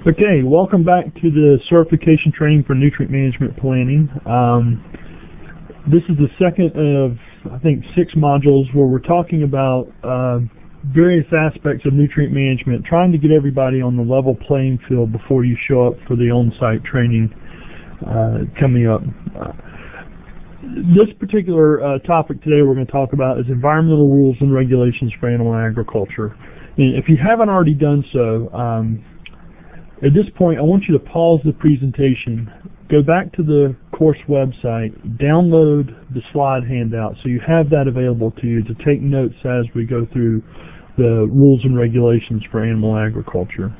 Okay, welcome back to the certification training for nutrient management planning. This is the second of, I think, 6 modules where we're talking about various aspects of nutrient management, trying to get everybody on the level playing field before you show up for the on-site training coming up. This particular topic today we're going to talk about is environmental rules and regulations for animal agriculture. And if you haven't already done so, at this point I want you to pause the presentation, go back to the course website, download the slide handout so you have that available to you to take notes as we go through the rules and regulations for animal agriculture.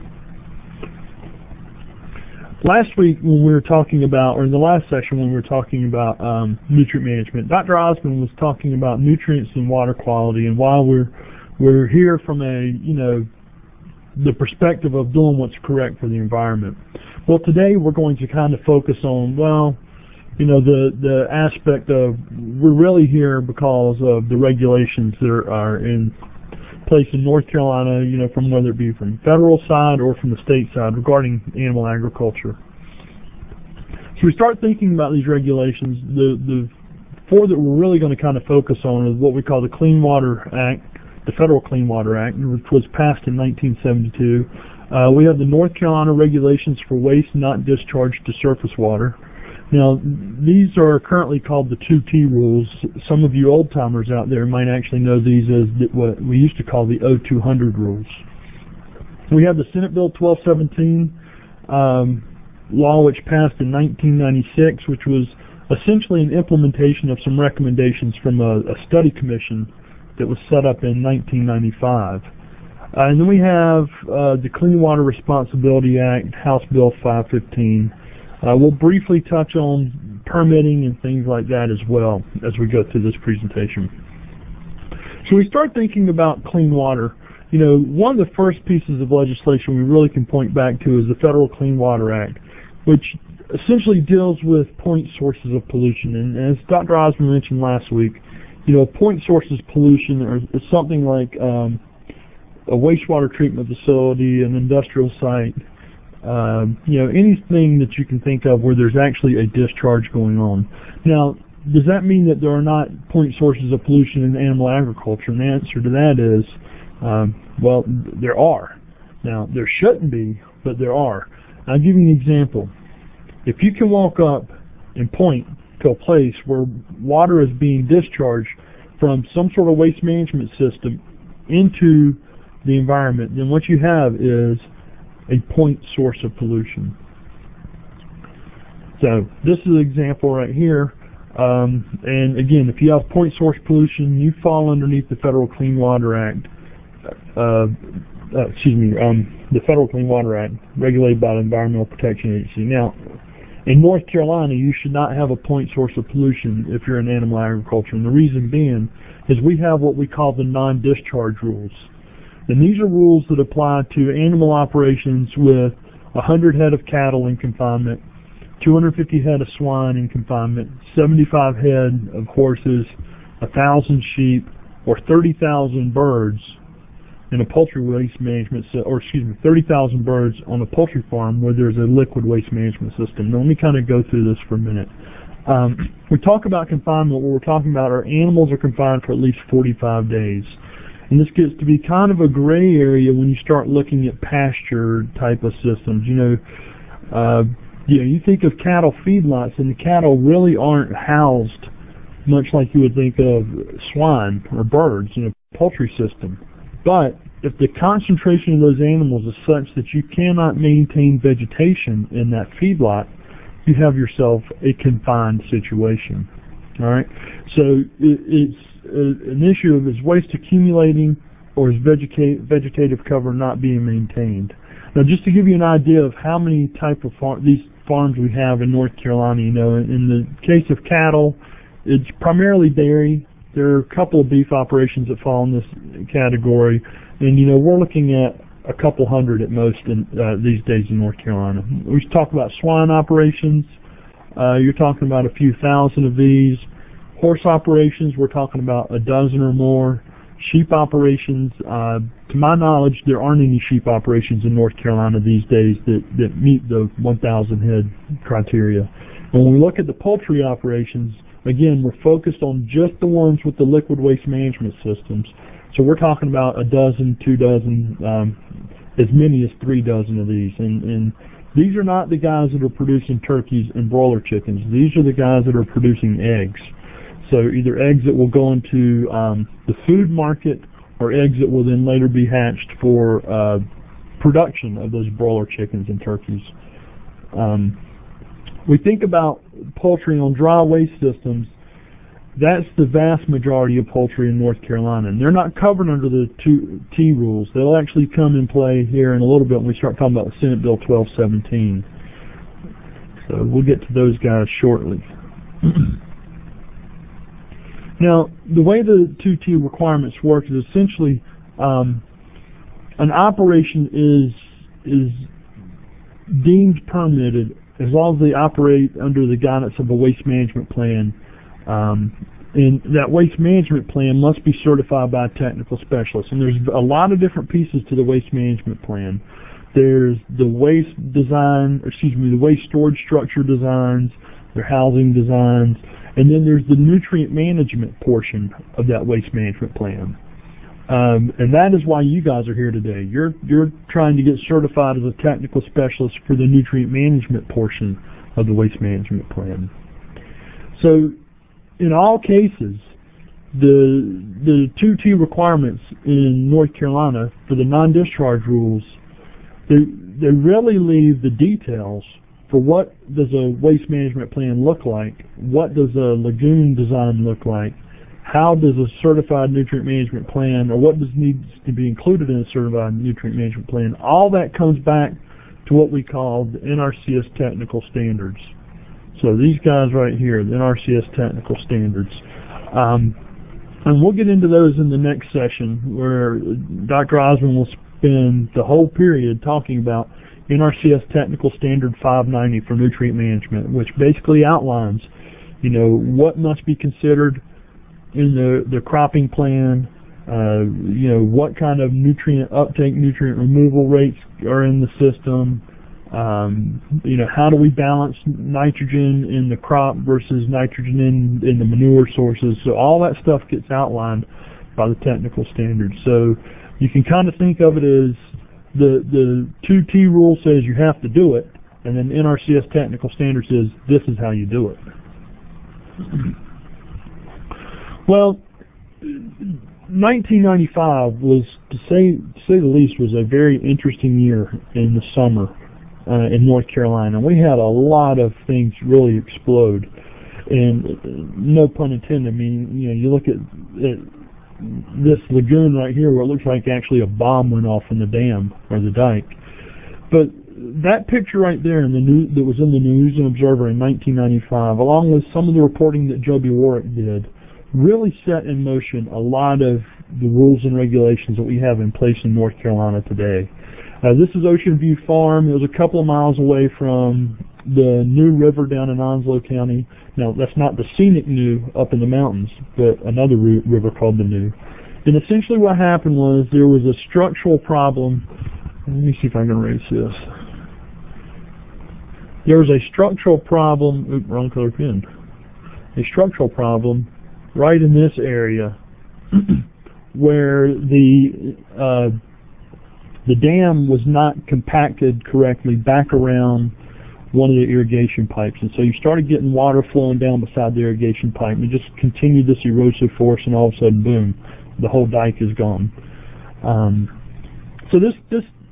Last week when we were talking about, or in the last session when we were talking about nutrient management, Dr. Osmond was talking about nutrients and water quality, and while we're here from the perspective of doing what's correct for the environment. Well, today we're going to kind of focus on, the aspect of, we're really here because of the regulations that are in place in North Carolina, from whether it be from federal side or from the state side regarding animal agriculture. So we start thinking about these regulations. The 4 that we're really going to kind of focus on is what we call the Clean Water Act, the Federal Clean Water Act, which was passed in 1972. We have the North Carolina regulations for waste not discharged to surface water. Now, these are currently called the 2T rules. Some of you old-timers out there might actually know these as what we used to call the O200 rules. We have the Senate Bill 1217 law, which passed in 1996, which was essentially an implementation of some recommendations from a study commission that was set up in 1995. And then we have the Clean Water Responsibility Act, House Bill 515. We'll briefly touch on permitting and things like that as well as we go through this presentation. So we start thinking about clean water. One of the first pieces of legislation we really can point back to is the Federal Clean Water Act, which essentially deals with point sources of pollution. And as Dr. Osmond mentioned last week, point sources pollution is something like a wastewater treatment facility, an industrial site, anything that you can think of where there's actually a discharge going on. Now, does that mean that there are not point sources of pollution in animal agriculture? And the answer to that is, well, there are. Now, there shouldn't be, but there are. I'll give you an example. If you can walk up and point to a place where water is being discharged from some sort of waste management system into the environment, then what you have is a point source of pollution. So this is an example right here. And again, if you have point source pollution, you fall underneath the Federal Clean Water Act. The Federal Clean Water Act, regulated by the Environmental Protection Agency. Now, in North Carolina, you should not have a point source of pollution if you're in animal agriculture. And the reason being is we have what we call the non-discharge rules. And these are rules that apply to animal operations with 100 head of cattle in confinement, 250 head of swine in confinement, 75 head of horses, 1,000 sheep, or 30,000 birds in a poultry waste management, 30,000 birds on a poultry farm where there's a liquid waste management system. Now let me kind of go through this for a minute. We talk about confinement. What we're talking about are animals are confined for at least 45 days. And this gets to be kind of a gray area when you start looking at pasture type of systems. You think of cattle feedlots, and the cattle really aren't housed much like you would think of swine or birds in a poultry system. But if the concentration of those animals is such that you cannot maintain vegetation in that feedlot, you have yourself a confined situation. All right. So it's an issue of is waste accumulating or is vegetative cover not being maintained. Now, just to give you an idea of how many type of these farms we have in North Carolina, in the case of cattle, it's primarily dairy. There are a couple of beef operations that fall in this category, and we're looking at a couple hundred at most these days in North Carolina. We talk about swine operations. You're talking about a few thousand of these. Horse operations, we're talking about a dozen or more. Sheep operations, to my knowledge, there aren't any sheep operations in North Carolina these days that meet the 1,000 head criteria. And when we look at the poultry operations, again, we're focused on just the ones with the liquid waste management systems. So we're talking about a dozen, 2 dozen, as many as 3 dozen of these. And these are not the guys that are producing turkeys and broiler chickens. These are the guys that are producing eggs. So either eggs that will go into the food market or eggs that will then later be hatched for production of those broiler chickens and turkeys. We think about poultry on dry waste systems. That's the vast majority of poultry in North Carolina, and they're not covered under the 2T rules. They'll actually come in play here in a little bit when we start talking about Senate Bill 1217. So we'll get to those guys shortly. Now, the way the 2T requirements work is essentially an operation is deemed permitted as long as they operate under the guidance of a waste management plan. And that waste management plan must be certified by a technical specialist. And there's a lot of different pieces to the waste management plan. There's the waste design, the waste storage structure designs, their housing designs, and then there's the nutrient management portion of that waste management plan. And that is why you guys are here today. You're trying to get certified as a technical specialist for the nutrient management portion of the waste management plan. So in all cases, the 2T requirements in North Carolina for the non-discharge rules, they really leave the details for what does a waste management plan look like, what does a lagoon design look like, how does a certified nutrient management plan, or what needs to be included in a certified nutrient management plan. All that comes back to what we call the NRCS technical standards. So these guys right here, the NRCS technical standards. And we'll get into those in the next session, where Dr. Osmond will spend the whole period talking about NRCS Technical Standard 590 for nutrient management, which basically outlines, what must be considered in the cropping plan, what kind of nutrient uptake, nutrient removal rates are in the system, how do we balance nitrogen in the crop versus nitrogen in the manure sources. So all that stuff gets outlined by the technical standards. So you can kind of think of it as the 2T rule says you have to do it, and then NRCS technical standard says this is how you do it. Well, 1995 was, to say the least, was a very interesting year in the summer in North Carolina. We had a lot of things really explode, and no pun intended. I mean, you look at this lagoon right here where it looks like actually a bomb went off in the dam or the dike. But that picture right there in the news, that was in the News and Observer in 1995, along with some of the reporting that Joby Warwick did, really set in motion a lot of the rules and regulations that we have in place in North Carolina today. This is Ocean View Farm. It was a couple of miles away from the New River down in Onslow County. Now, that's not the scenic New up in the mountains, but another river called the New. And essentially what happened was there was a structural problem. Let me see if I can erase this. There was a structural problem, oops, wrong color pen. A structural problem right in this area where the dam was not compacted correctly back around one of the irrigation pipes, and so you started getting water flowing down beside the irrigation pipe, and it just continued this erosive force, and all of a sudden, boom, the whole dike is gone. So this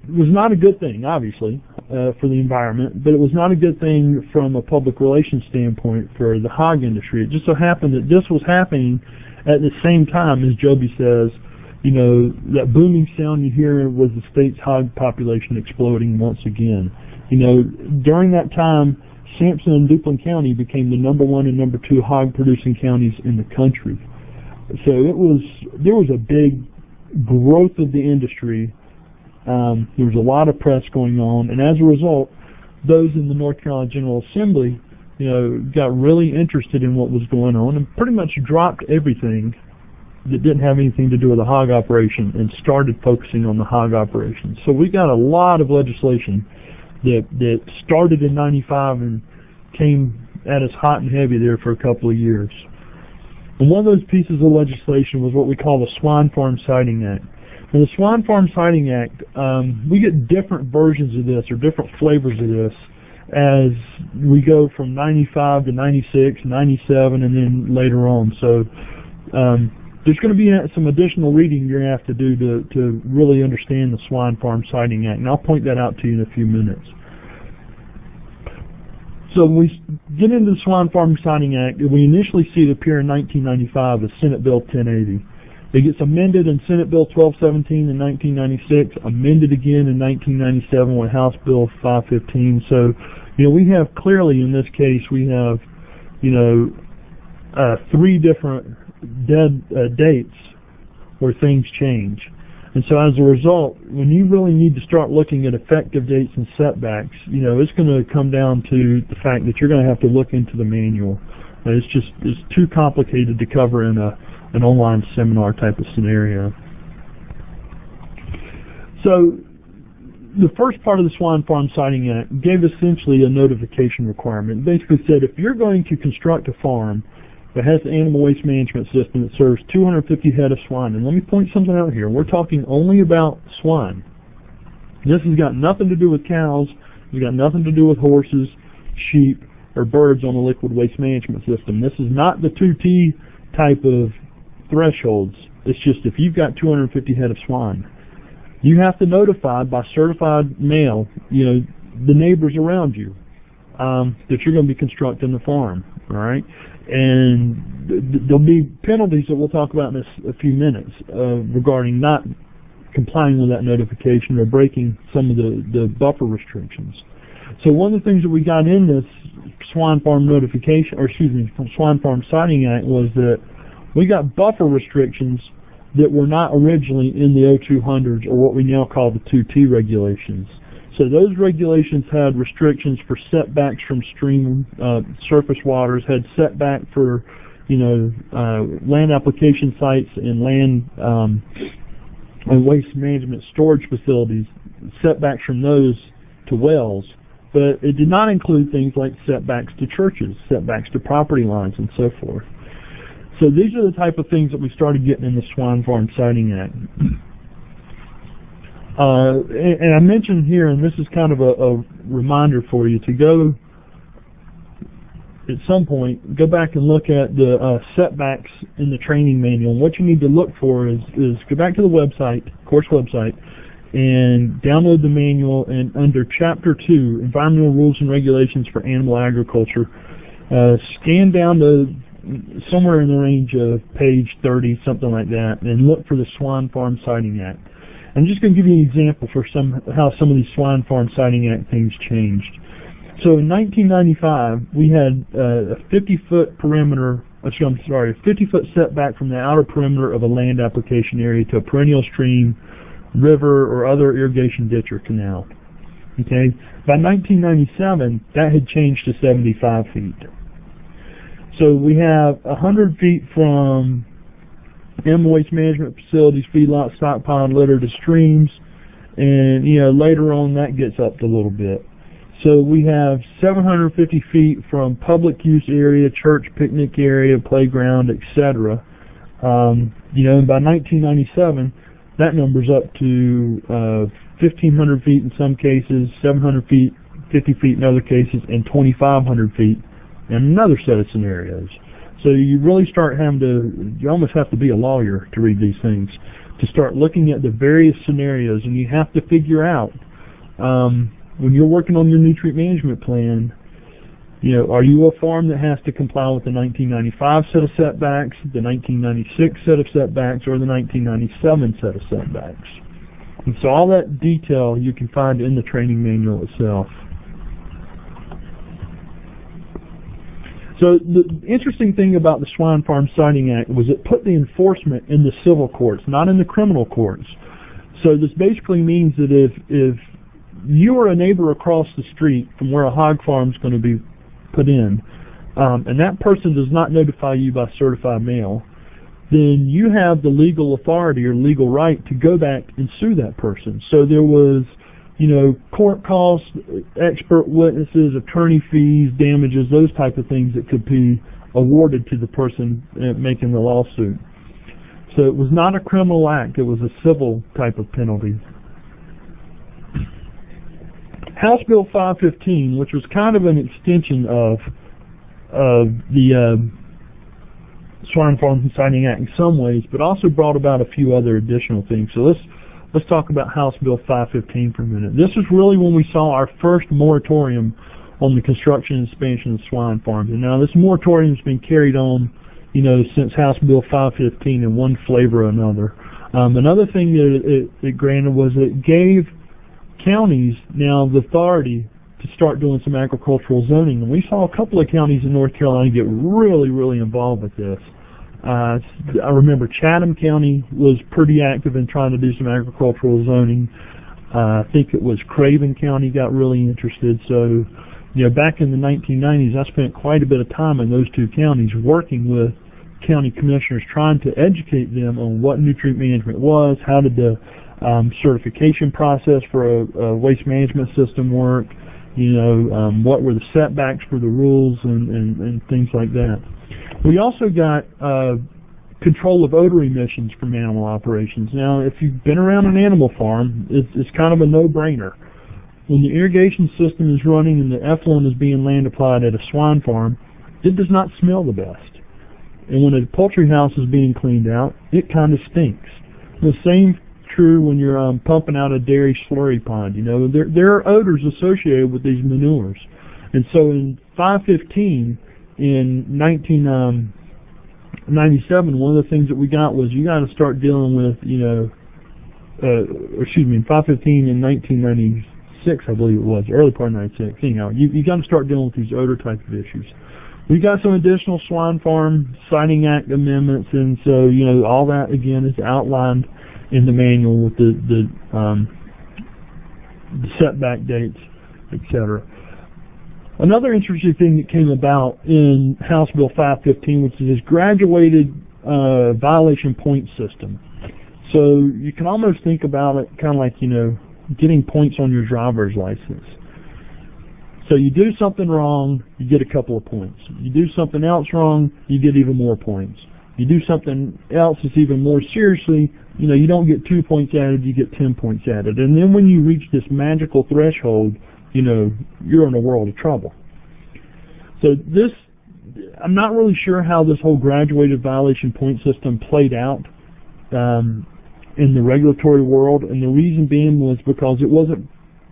was not a good thing, obviously, for the environment, but it was not a good thing from a public relations standpoint for the hog industry. It just so happened that this was happening at the same time, as Joby says, that booming sound you hear was the state's hog population exploding once again. During that time, Sampson and Duplin County became the #1 and #2 hog producing counties in the country. So there was a big growth of the industry. There was a lot of press going on, and as a result, those in the North Carolina General Assembly, got really interested in what was going on and pretty much dropped everything that didn't have anything to do with the hog operation and started focusing on the hog operation. So we got a lot of legislation that started in '95 and came at us hot and heavy there for a couple of years. And one of those pieces of legislation was what we call the Swine Farm Siting Act. In the Swine Farm Siting Act, we get different versions of this, or different flavors of this, as we go from 95 to 96, 97, and then later on. So there's going to be some additional reading you're going to have to do to really understand the Swine Farm Siting Act, and I'll point that out to you in a few minutes. So when we get into the Swine Farm Siting Act, we initially see it appear in 1995 as Senate Bill 1080. It gets amended in Senate Bill 1217 in 1996, amended again in 1997 with House Bill 515. So, we have clearly in this case, we have, 3 different dates where things change. And so as a result, when you really need to start looking at effective dates and setbacks, it's going to come down to the fact that you're going to have to look into the manual. It's too complicated to cover in an online seminar type of scenario. So the first part of the Swine Farm Siting Act gave essentially a notification requirement. It basically said if you're going to construct a farm that has an animal waste management system that serves 250 head of swine, and let me point something out here. We're talking only about swine. This has got nothing to do with cows. It's got nothing to do with horses, sheep, or birds on the liquid waste management system. This is not the 2T type of thresholds. It's just if you've got 250 head of swine, you have to notify by certified mail, the neighbors around you, that you're going to be constructing the farm, all right? And there'll be penalties that we'll talk about in a few minutes regarding not complying with that notification or breaking some of the buffer restrictions. So one of the things that we got in this Swine Farm notification, or excuse me, Swine Farm Siting Act, was that we got buffer restrictions that were not originally in the 0200s, or what we now call the 2T regulations. So those regulations had restrictions for setbacks from stream surface waters, had setback for land application sites and land and waste management storage facilities, setbacks from those to wells, but it did not include things like setbacks to churches, setbacks to property lines, and so forth. So these are the type of things that we started getting in the Swine Farm Siting Act. And I mentioned here, and this is kind of a reminder for you to go, at some point, go back and look at the setbacks in the training manual. And what you need to look for is go back to the website, course website, and download the manual, and under Chapter 2, Environmental Rules and Regulations for Animal Agriculture, scan down to somewhere in the range of page 30, something like that, and look for the Swine Farm Siting Act. I'm just going to give you an example for how some of these Swine Farm Siting Act things changed. So in 1995, we had a 50-foot perimeter, a 50-foot setback from the outer perimeter of a land application area to a perennial stream, river, or other irrigation ditch or canal. Okay? By 1997, that had changed to 75 feet. So we have 100 feet from animal waste management facilities, feedlots, stockpile, litter to streams, and later on that gets up a little bit. So we have 750 feet from public use area, church, picnic area, playground, etc. And by 1997, that number's up to 1,500 feet in some cases, 700 feet, 50 feet in other cases, and 2,500 feet in another set of scenarios. So you really start having to, you almost have to be a lawyer to read these things, to start looking at the various scenarios, and you have to figure out, when you're working on your nutrient management plan, are you a farm that has to comply with the 1995 set of setbacks, the 1996 set of setbacks, or the 1997 set of setbacks? And so all that detail you can find in the training manual itself. So the interesting thing about the Swine Farm Siting Act was it put the enforcement in the civil courts, not in the criminal courts. So this basically means that if you are a neighbor across the street from where a hog farm is going to be put in, and that person does not notify you by certified mail, then you have the legal authority or legal right to go back and sue that person. So there was, you know, court costs, expert witnesses, attorney fees, damages, those type of things that could be awarded to the person making the lawsuit. So it was not a criminal act, it was a civil type of penalty. House Bill 515, which was kind of an extension of the Swine Farm Consigning Act in some ways, but also brought about a few other additional things. So let's talk about House Bill 515 for a minute. This is really when we saw our first moratorium on the construction and expansion of swine farms. And now this moratorium has been carried on, you know, since House Bill 515 in one flavor or another. Another thing that it granted was it gave counties now the authority to start doing some agricultural zoning. And we saw a couple of counties in North Carolina get really, really involved with this. I remember Chatham County was pretty active in trying to do some agricultural zoning. I think it was Craven County got really interested. So, you know, back in the 1990s, I spent quite a bit of time in those two counties working with county commissioners, trying to educate them on what nutrient management was, how did the certification process for a waste management system work, you know, what were the setbacks for the rules and things like that. We also got control of odor emissions from animal operations. Now, if you've been around an animal farm, it's kind of a no-brainer. When the irrigation system is running and the effluent is being land applied at a swine farm, it does not smell the best. And when a poultry house is being cleaned out, it kind of stinks. The same true when you're pumping out a dairy slurry pond. You know, there are odors associated with these manures. And so in 515, in 1997, one of the things that we got was you got to start dealing with, you know, in 515 in 1996, I believe it was, early part of 96. Anyhow, you got to start dealing with these odor type of issues. We got some additional Swine Farm Siting Act amendments, and so, you know, all that again is outlined in the manual with the setback dates, etc. Another interesting thing that came about in House Bill 515, which is this graduated violation point system. So you can almost think about it kind of like, you know, getting points on your driver's license. So you do something wrong, you get a couple of points. You do something else wrong, you get even more points. You do something else that's even more seriously, you know, you don't get 2 points added, you get 10 points added. And then when you reach this magical threshold, you know, you're in a world of trouble. So this, I'm not really sure how this whole graduated violation point system played out in the regulatory world, and the reason being was because it wasn't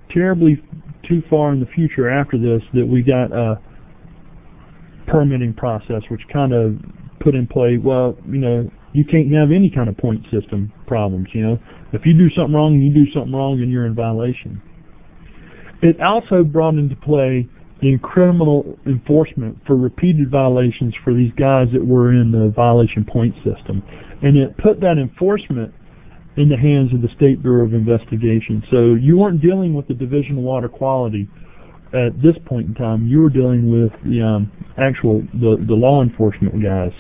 terribly too far in the future after this that we got a permitting process which kind of put in play, well, you know, you can't have any kind of point system problems, you know. If you do something wrong and you do something wrong, then you're in violation. It also brought into play the criminal enforcement for repeated violations for these guys that were in the violation point system. And it put that enforcement in the hands of the State Bureau of Investigation. So you weren't dealing with the Division of Water Quality at this point in time. You were dealing with the the law enforcement guys.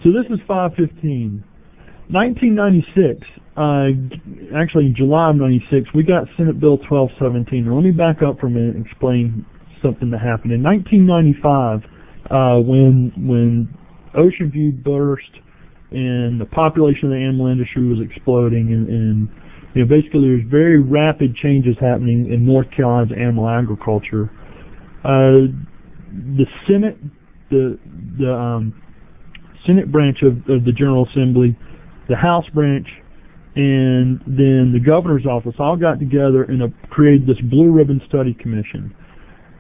So this is 515. 1996, actually in July of 96, we got Senate Bill 1217. Now let me back up for a minute and explain something that happened. In 1995, when Ocean View burst and the population of the animal industry was exploding, and you know, basically there's very rapid changes happening in North Carolina's animal agriculture. The Senate, the Senate branch of the General Assembly, the House branch, and then the governor's office all got together and created this Blue Ribbon Study Commission,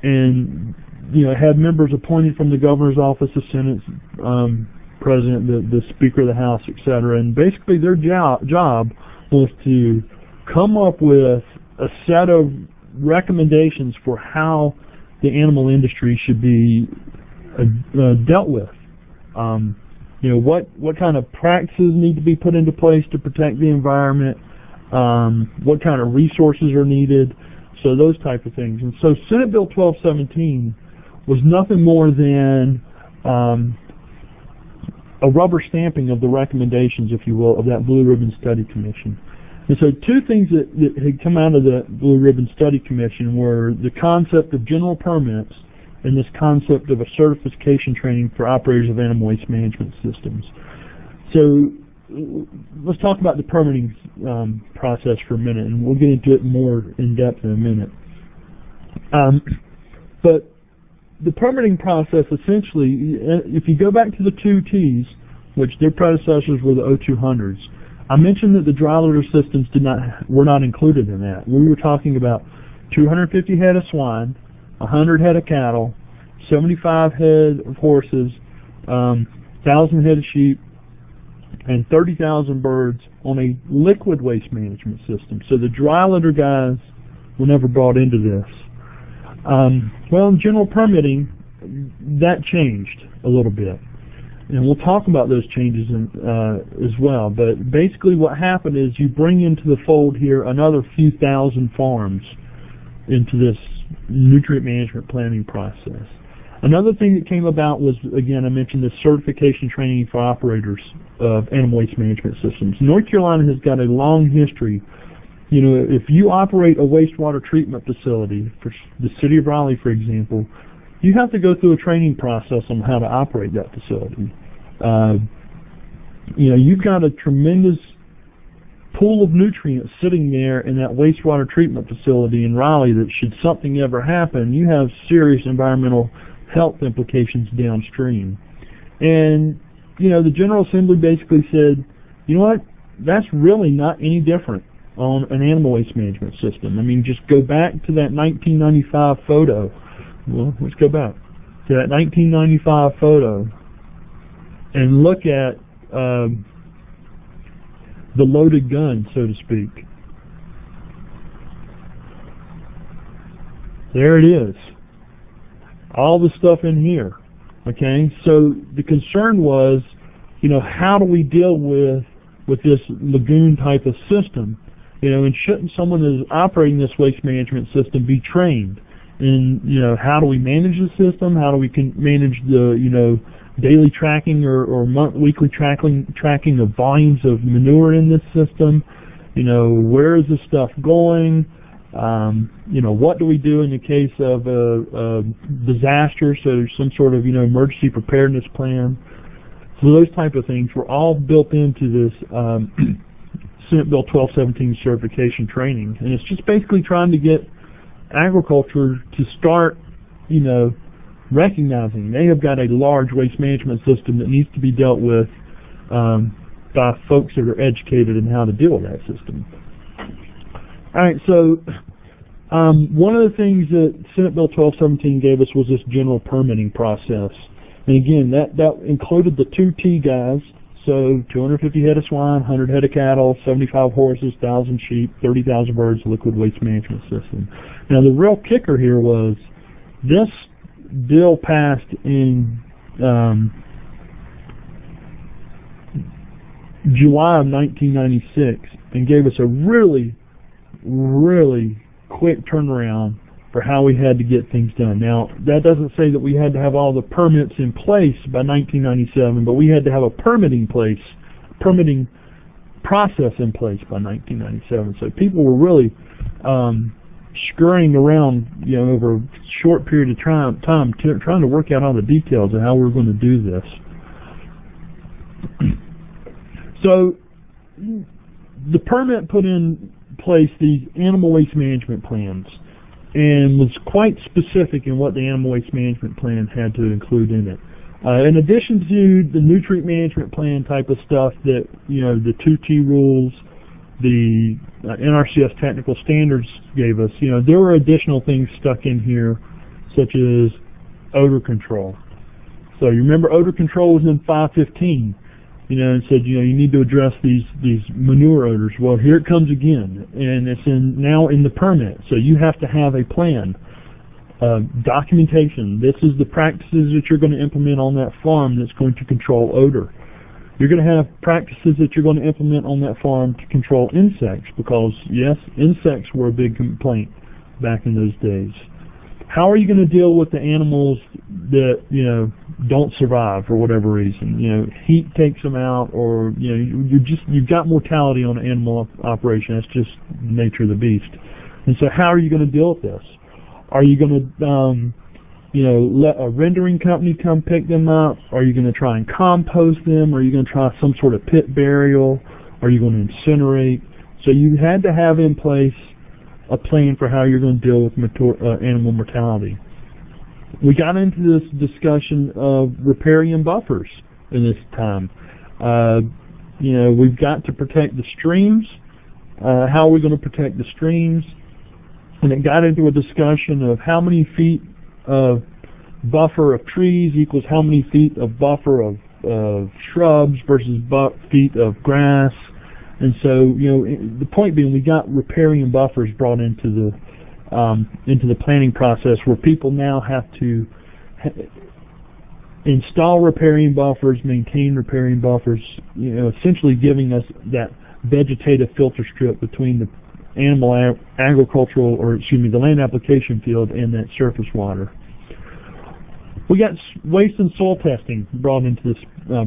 and you know, had members appointed from the governor's office, the Senate president, the Speaker of the House, etc. And basically their job was to come up with a set of recommendations for how the animal industry should be dealt with. You know, what kind of practices need to be put into place to protect the environment, what kind of resources are needed, so those type of things. And so Senate Bill 1217 was nothing more than a rubber stamping of the recommendations, if you will, of that Blue Ribbon Study Commission. And so two things that had come out of the Blue Ribbon Study Commission were the concept of general permits and this concept of a certification training for operators of animal waste management systems. So let's talk about the permitting process for a minute, and we'll get into it more in depth in a minute. But the permitting process, essentially, if you go back to the 2Ts, which their predecessors were the O200s, I mentioned that the dry litter systems were not included in that. We were talking about 250 head of swine, 100 head of cattle, 75 head of horses, 1,000 head of sheep, and 30,000 birds on a liquid waste management system. So the dry litter guys were never brought into this. Well, in general permitting, that changed a little bit. And we'll talk about those changes as well. But basically what happened is you bring into the fold here another few thousand farms into this nutrient management planning process. Another thing that came about was, again, I mentioned the certification training for operators of animal waste management systems. North Carolina has got a long history. You know, if you operate a wastewater treatment facility, for the city of Raleigh, for example, you have to go through a training process on how to operate that facility. You know, you've got a tremendous pool of nutrients sitting there in that wastewater treatment facility in Raleigh that should something ever happen, you have serious environmental health implications downstream. And, you know, the General Assembly basically said, you know what, that's really not any different on an animal waste management system. I mean, just go back to that 1995 photo. Well, let's go back to that 1995 photo and look at the loaded gun, so to speak. There it is. All the stuff in here. Okay, so the concern was, you know, how do we deal with this lagoon type of system? You know, and shouldn't someone that is operating this waste management system be trained? And, you know, how do we manage the system? How do we manage the, you know, daily tracking or weekly tracking of volumes of manure in this system? You know, where is this stuff going? You know, what do we do in the case of a disaster? So there's some sort of, you know, emergency preparedness plan. So those type of things were all built into this Senate Bill 1217 certification training. And it's just basically trying to get agriculture to start, you know, recognizing they have got a large waste management system that needs to be dealt with by folks that are educated in how to deal with that system. All right, so one of the things that Senate Bill 1217 gave us was this general permitting process. And again, that included the 2T guys, so 250 head of swine, 100 head of cattle, 75 horses, 1,000 sheep, 30,000 birds, liquid waste management system. Now the real kicker here was this bill passed in July of 1996 and gave us a really quick turnaround for how we had to get things done. Now, that doesn't say that we had to have all the permits in place by 1997, but we had to have a permitting process in place by 1997. So people were really scurrying around, you know, over a short period of time trying to work out all the details of how we were going to do this. So the permit put in place these animal waste management plans and was quite specific in what the animal waste management plan had to include in it. In addition to the nutrient management plan type of stuff that, you know, the 2T rules, the NRCS technical standards gave us, you know, there were additional things stuck in here, such as odor control. So you remember odor control was in 515. You know, and said, you know, you need to address these manure odors. Well, here it comes again, and it's now in the permit. So you have to have a plan, documentation. This is the practices that you're going to implement on that farm that's going to control odor. You're going to have practices that you're going to implement on that farm to control insects, because yes, insects were a big complaint back in those days. How are you going to deal with the animals that, you know, don't survive for whatever reason? You know, heat takes them out, or, you know, you've got mortality on an animal operation. That's just the nature of the beast. And so how are you going to deal with this? Are you going to, you know, let a rendering company come pick them up? Are you going to try and compost them? Are you going to try some sort of pit burial? Are you going to incinerate? So you had to have in place a plan for how you're going to deal with animal mortality. We got into this discussion of riparian buffers in this time. You know, we've got to protect the streams. How are we going to protect the streams? And it got into a discussion of how many feet of buffer of trees equals how many feet of buffer of shrubs versus feet of grass. And so, you know, the point being, we got riparian buffers brought into the planning process, where people now have to install riparian buffers, maintain riparian buffers, you know, essentially giving us that vegetative filter strip between the agricultural, or excuse me, the land application field and that surface water. We got waste and soil testing brought into this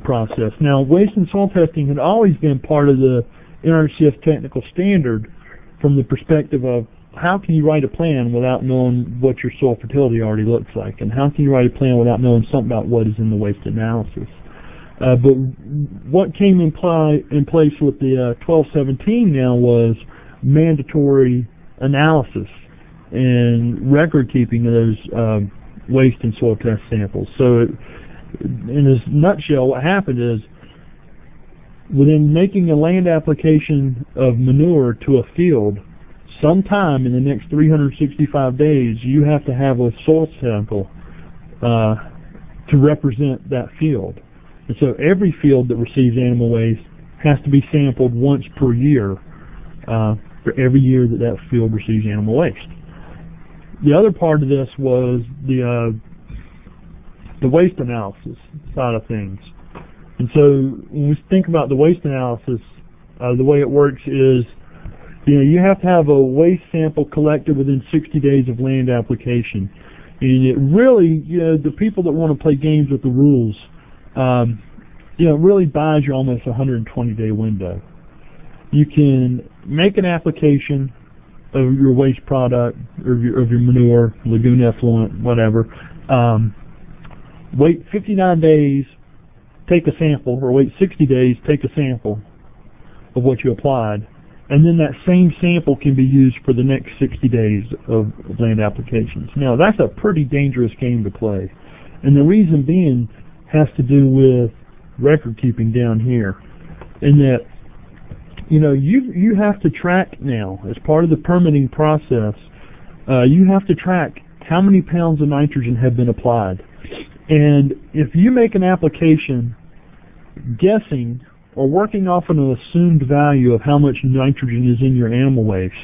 process. Now, waste and soil testing had always been part of the NRCS technical standard from the perspective of how can you write a plan without knowing what your soil fertility already looks like, and how can you write a plan without knowing something about what is in the waste analysis. But what came in place with the 1217 now was mandatory analysis and record keeping of those waste and soil test samples. So in a nutshell, what happened is, within making a land application of manure to a field, sometime in the next 365 days, you have to have a soil sample to represent that field. And so every field that receives animal waste has to be sampled once per year for every year that that field receives animal waste. The other part of this was the waste analysis side of things. And so when we think about the waste analysis, the way it works is, you know, you have to have a waste sample collected within 60 days of land application. And it really, you know, the people that want to play games with the rules, you know, it really buys you almost a 120-day window. You can make an application of your waste product, or of your manure, lagoon effluent, whatever. Wait 59 days, take a sample, or wait 60 days, take a sample of what you applied, and then that same sample can be used for the next 60 days of land applications. Now, that's a pretty dangerous game to play, and the reason being has to do with record keeping down here, in that, you know, you have to track now, as part of the permitting process, you have to track how many pounds of nitrogen have been applied. And if you make an application guessing or working off of an assumed value of how much nitrogen is in your animal waste,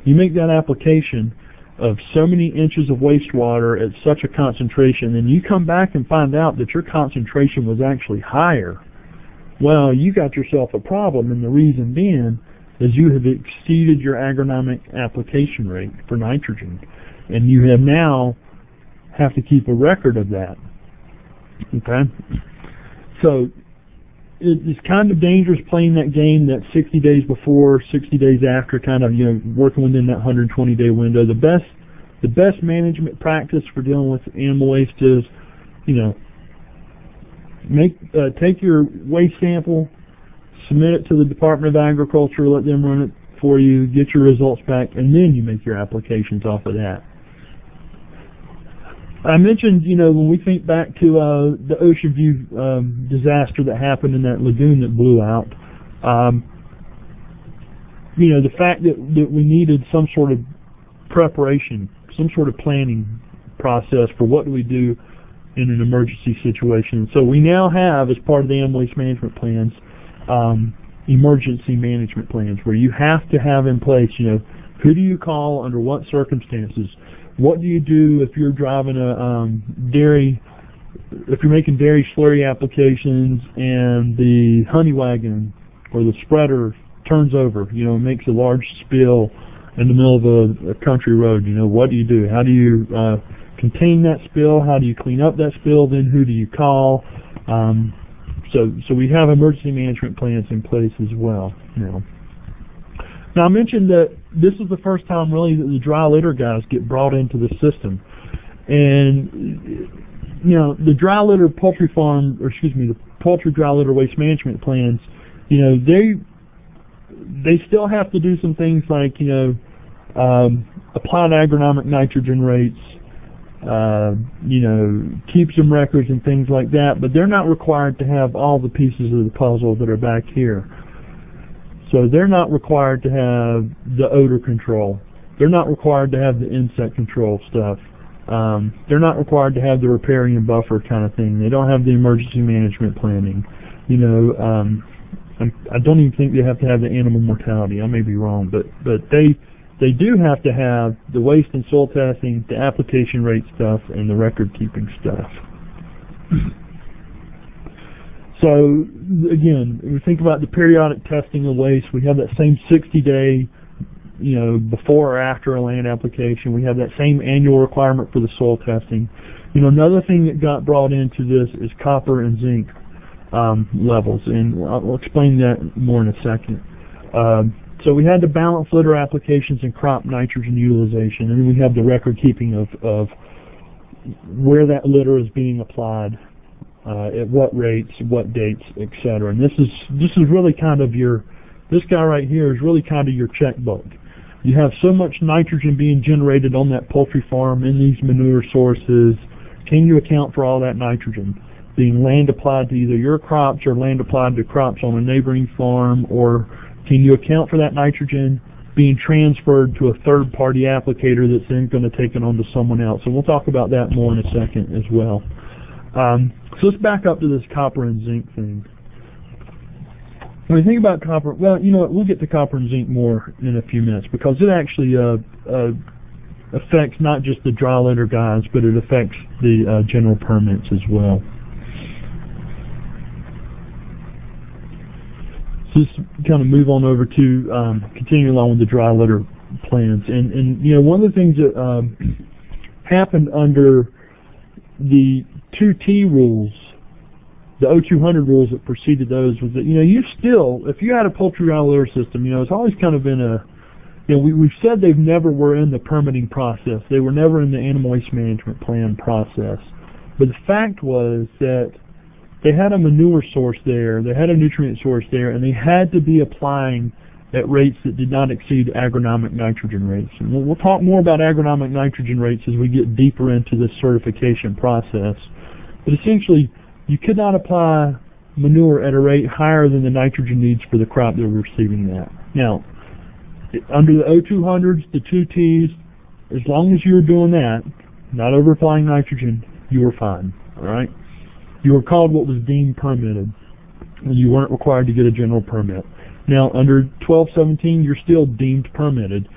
you make that application of so many inches of wastewater at such a concentration, and you come back and find out that your concentration was actually higher, well, you got yourself a problem, and the reason being is you have exceeded your agronomic application rate for nitrogen, and you have now have to keep a record of that. Okay? So it's kind of dangerous playing that game, that 60 days before, 60 days after, kind of, you know, working within that 120-day window. The best management practice for dealing with animal waste is, you know, take your waste sample, submit it to the Department of Agriculture, let them run it for you, get your results back, and then you make your applications off of that. I mentioned, you know, when we think back to the Ocean View disaster that happened in that lagoon that blew out, you know, the fact that we needed some sort of preparation, some sort of planning process for what do we do in an emergency situation. So we now have, as part of the animal waste management plans, emergency management plans, where you have to have in place, you know, who do you call under what circumstances? What do you do if you're driving a if you're making dairy slurry applications and the honey wagon or the spreader turns over, you know, makes a large spill, in the middle of a country road. You know, what do you do? How do you contain that spill? How do you clean up that spill? Then who do you call? So we have emergency management plans in place as well now. Now I mentioned that this is the first time really that the dry litter guys get brought into the system. And you know, the dry litter poultry farm, or excuse me, the poultry dry litter waste management plans, you know, they still have to do some things like, you know, applied agronomic nitrogen rates, you know, keep some records and things like that, but they're not required to have all the pieces of the puzzle that are back here. So they're not required to have the odor control. They're not required to have the insect control stuff. They're not required to have the riparian buffer kind of thing. They don't have the emergency management planning. You know, I don't even think they have to have the animal mortality. I may be wrong, but they do have to have the waste and soil testing, the application rate stuff, and the record keeping stuff. So again, if we think about the periodic testing of waste, we have that same 60-day, you know, before or after a land application. We have that same annual requirement for the soil testing. You know, another thing that got brought into this is copper and zinc levels, and I'll explain that more in a second. So we had the balance litter applications and crop nitrogen utilization, and then we have the record keeping of where that litter is being applied, at what rates, what dates, etc. And this is really kind of this guy right here is really kind of your checkbook. You have so much nitrogen being generated on that poultry farm in these manure sources. Can you account for all that nitrogen being land applied to either your crops or land applied to crops on a neighboring farm? Or can you account for that nitrogen being transferred to a third-party applicator that's then going to take it on to someone else? And we'll talk about that more in a second as well. So let's back up to this copper and zinc thing. When you think about copper, well, you know what, we'll get to copper and zinc more in a few minutes, because it actually affects not just the dry litter guys, but it affects the general permits as well. So let's kind of move on over to continue along with the dry litter plans. And you know, one of the things that happened under the 2T rules, the 0200 rules that preceded those, was that, you know, you still, if you had a poultry dry litter system, you know, it's always kind of been a, you know, we've said they've never were in the permitting process. They were never in the animal waste management plan process. But the fact was that they had a manure source there, they had a nutrient source there, and they had to be applying at rates that did not exceed agronomic nitrogen rates. And we'll talk more about agronomic nitrogen rates as we get deeper into this certification process. But essentially, you could not apply manure at a rate higher than the nitrogen needs for the crop that were receiving that. Now, under the 0200s, the 2Ts, as long as you were doing that, not over applying nitrogen, you were fine. All right? You were called what was deemed permitted, and you weren't required to get a general permit. Now, under 1217, you're still deemed permitted,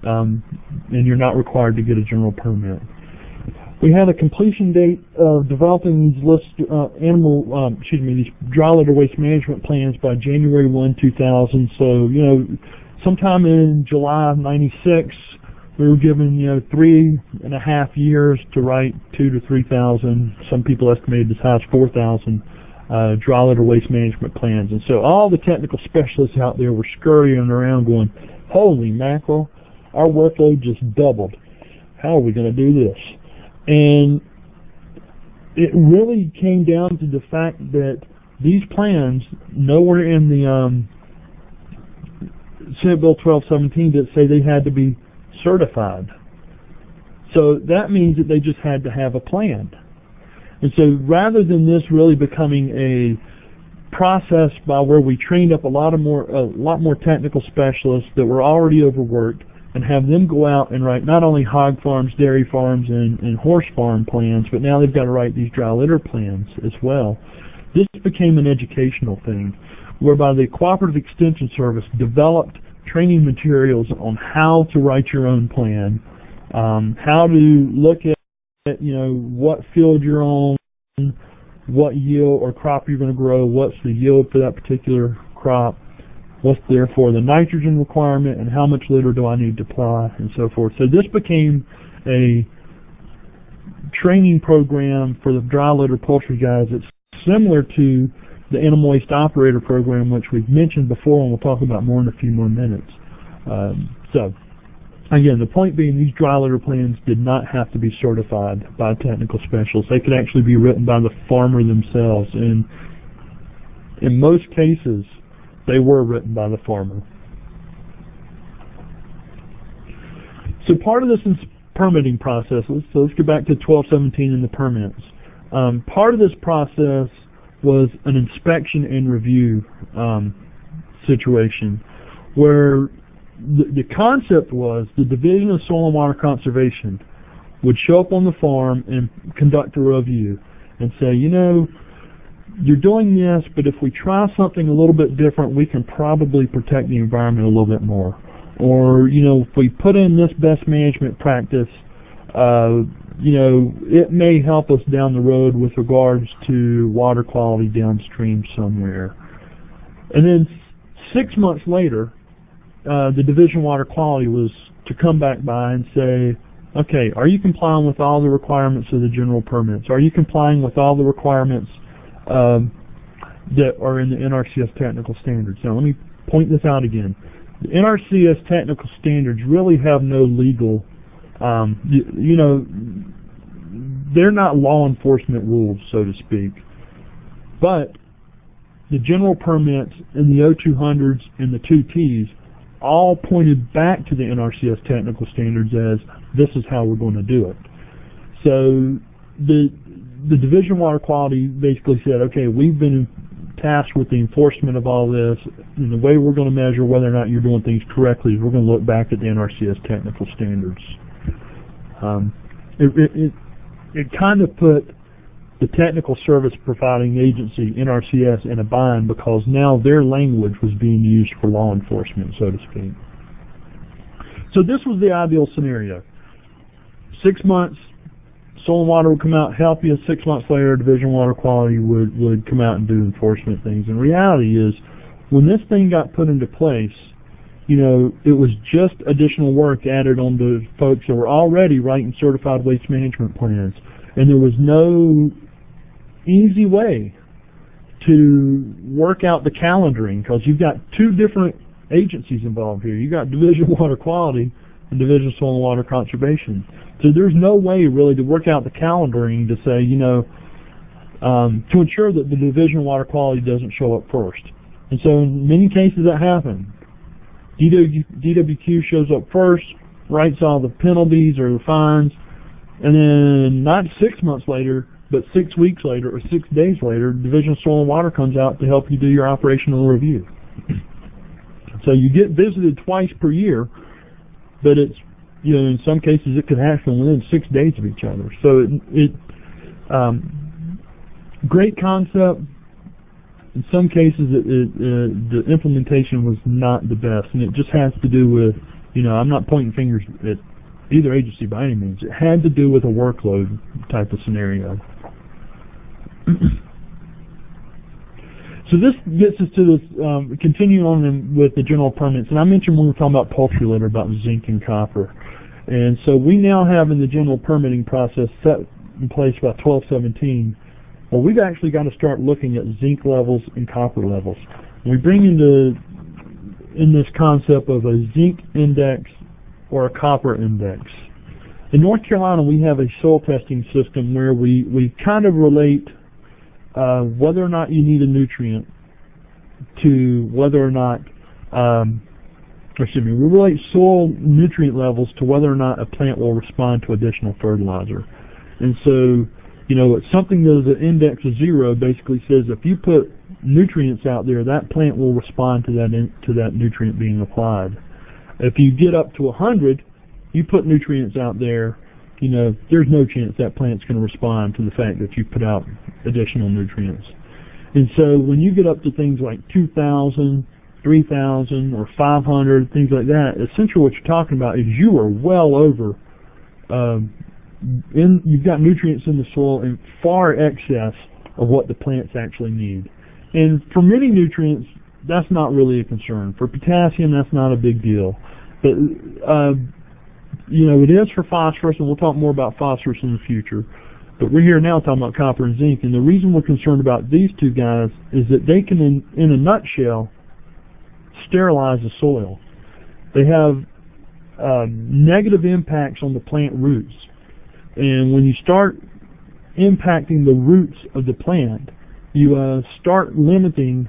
and you're not required to get a general permit. We had a completion date of developing these these dry litter waste management plans by January 1, 2000. So, you know, sometime in July of '96, we were given, you know, 3.5 years to write 2,000 to 3,000. Some people estimated as high as 4,000 dry litter waste management plans. And so all the technical specialists out there were scurrying around going, holy mackerel, our workload just doubled. How are we going to do this? And it really came down to the fact that these plans, nowhere in the Senate Bill 1217 did say they had to be certified. So that means that they just had to have a plan. And so rather than this really becoming a process by where we trained up a lot more technical specialists that were already overworked, and have them go out and write not only hog farms, dairy farms, and horse farm plans, but now they've got to write these dry litter plans as well. This became an educational thing, whereby the Cooperative Extension Service developed training materials on how to write your own plan, how to look at, you know, what field you're on, what yield or crop you're going to grow, what's the yield for that particular crop, what's therefore the nitrogen requirement, and how much litter do I need to apply, and so forth. So this became a training program for the dry litter poultry guys. It's similar to the animal waste operator program, which we've mentioned before, and we'll talk about more in a few more minutes. So again, the point being, these dry litter plans did not have to be certified by technical specialists. They could actually be written by the farmer themselves, and in most cases they were written by the farmer. So part of this is permitting processes. So let's go back to 1217 and the permits. Part of this process was an inspection and review situation, where the concept was the Division of Soil and Water Conservation would show up on the farm and conduct a review and say, you know, you're doing this, but if we try something a little bit different, we can probably protect the environment a little bit more. Or, you know, if we put in this best management practice, you know, it may help us down the road with regards to water quality downstream somewhere. And then 6 months later, the Division of Water Quality was to come back by and say, okay, are you complying with all the requirements of the general permits? Are you complying with all the requirements that are in the NRCS technical standards? Now let me point this out again. The NRCS technical standards really have no legal, you know, they're not law enforcement rules, so to speak. But the general permits and the O200s and the 2Ts all pointed back to the NRCS technical standards as this is how we're going to do it. So the Division of Water Quality basically said, okay, we've been tasked with the enforcement of all this, and the way we're going to measure whether or not you're doing things correctly is we're going to look back at the NRCS technical standards. It kind of put the technical service providing agency, NRCS, in a bind, because now their language was being used for law enforcement, so to speak. So this was the ideal scenario. 6 months, Soil and Water would come out, help you. 6 months later, Division of Water Quality would come out and do enforcement things. And the reality is, when this thing got put into place, you know, it was just additional work added on to folks that were already writing certified waste management plans. And there was no easy way to work out the calendaring, because you've got two different agencies involved here. You've got Division of Water Quality and Division of Soil and Water Conservation. So there's no way really to work out the calendaring to say, you know, to ensure that the Division of Water Quality doesn't show up first. And so in many cases that happened. DWQ shows up first, writes all the penalties or the fines, and then not 6 months later, but 6 weeks later or 6 days later, Division of Soil and Water comes out to help you do your operational review. So you get visited twice per year, but it's, you know, in some cases it could happen within 6 days of each other. So great concept. In some cases the implementation was not the best, and it just has to do with, you know, I'm not pointing fingers at either agency by any means. It had to do with a workload type of scenario. So this gets us to this, continuing on with the general permits. And I mentioned when we were talking about poultry litter about zinc and copper. And so we now have in the general permitting process set in place by 1217, well, we've actually got to start looking at zinc levels and copper levels. We bring in this concept of a zinc index or a copper index. In North Carolina, we have a soil testing system where we kind of relate whether or not you need a nutrient to whether or not, we relate soil nutrient levels to whether or not a plant will respond to additional fertilizer. And so, you know, something that is an index of 0 basically says if you put nutrients out there, that plant will respond to that nutrient being applied. If you get up to 100, you put nutrients out there, you know, there's no chance that plant's going to respond to the fact that you put out additional nutrients. And so when you get up to things like 2,000, 3,000, or 500, things like that, essentially what you're talking about is you are well over, you've got nutrients in the soil in far excess of what the plants actually need. And for many nutrients, that's not really a concern. For potassium, that's not a big deal. But you know, it is for phosphorus, and we'll talk more about phosphorus in the future. But we're here now talking about copper and zinc, and the reason we're concerned about these two guys is that they can, in a nutshell, sterilize the soil. They have negative impacts on the plant roots. And when you start impacting the roots of the plant, you start limiting,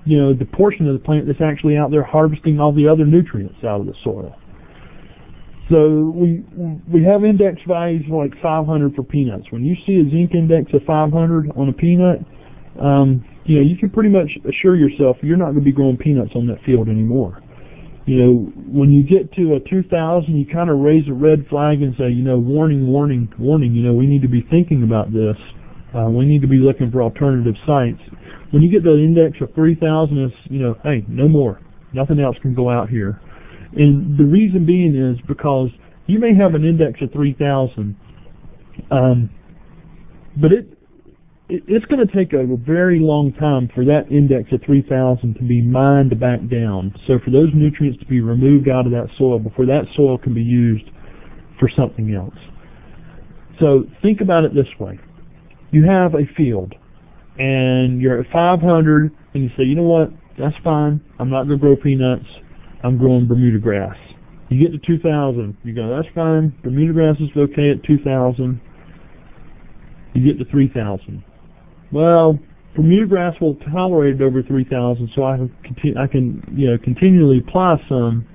you know, the portion of the plant that's actually out there harvesting all the other nutrients out of the soil. So we have index values like 500 for peanuts. When you see a zinc index of 500 on a peanut, you know, you can pretty much assure yourself you're not going to be growing peanuts on that field anymore. You know, when you get to a 2,000, you kind of raise a red flag and say, you know, warning, warning, warning. You know, we need to be thinking about this. We need to be looking for alternative sites. When you get to the index of 3,000, it's, you know, hey, no more. Nothing else can go out here. And the reason being is because you may have an index of 3,000, but it's going to take a very long time for that index of 3,000 to be mined back down. So for those nutrients to be removed out of that soil before that soil can be used for something else. So think about it this way. You have a field, and you're at 500, and you say, you know what, that's fine. I'm not going to grow peanuts. I'm growing Bermuda grass. You get to 2,000. You go, that's fine. Bermuda grass is okay at 2,000. You get to 3,000. Well, Bermuda grass will tolerate it over 3,000, so I can you know, continually apply some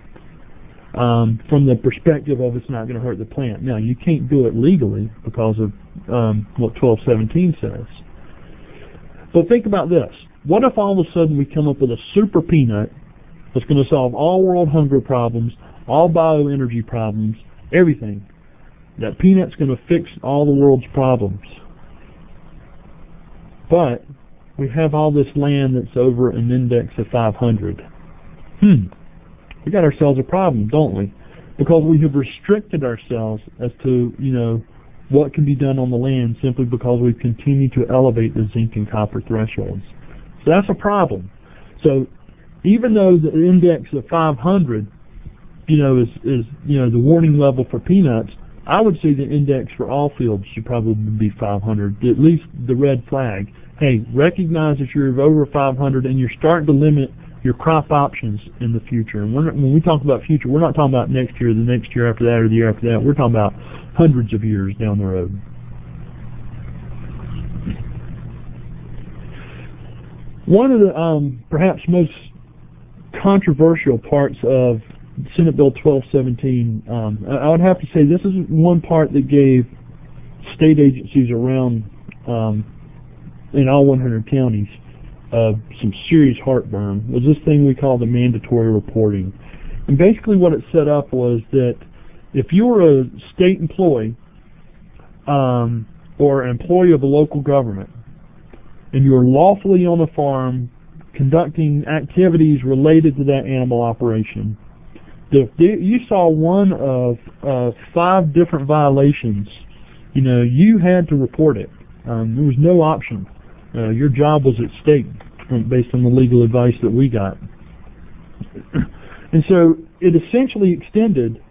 from the perspective of it's not going to hurt the plant. Now, you can't do it legally because of what 1217 says. But think about this. What if all of a sudden we come up with a super peanut that's going to solve all world hunger problems, all bioenergy problems, everything? That peanut's going to fix all the world's problems. But we have all this land that's over an index of 500. We got ourselves a problem, don't we? Because we have restricted ourselves as to, you know, what can be done on the land simply because we've continued to elevate the zinc and copper thresholds. So that's a problem. So even though the index of 500, you know, is you know, the warning level for peanuts, I would say the index for all fields should probably be 500, at least the red flag. Hey, recognize that you're over 500 and you're starting to limit your crop options in the future. And when we talk about future, we're not talking about next year, the next year after that, or the year after that. We're talking about hundreds of years down the road. One of the perhaps most controversial parts of Senate Bill 1217, I would have to say this is one part that gave state agencies around in all 100 counties some serious heartburn, was this thing we call the mandatory reporting. And basically what it set up was that if you were a state employee or an employee of a local government and you were lawfully on a farm conducting activities related to that animal operation, if you saw one of 5 different violations, you know, you had to report it. There was no option. Your job was at stake based on the legal advice that we got. And so it essentially extended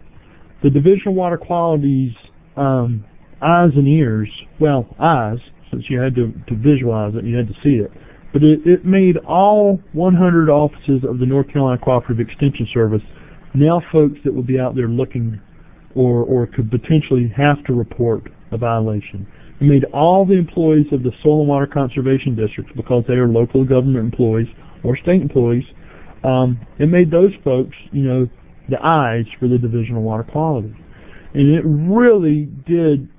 the Division of Water Quality's eyes and ears, well, eyes, since you had to visualize it, you had to see it, but it made all 100 offices of the North Carolina Cooperative Extension Service now folks that would be out there looking or could potentially have to report a violation. It made all the employees of the Soil and Water Conservation Districts, because they are local government employees or state employees, it made those folks, you know, the eyes for the Division of Water Quality. And it really did,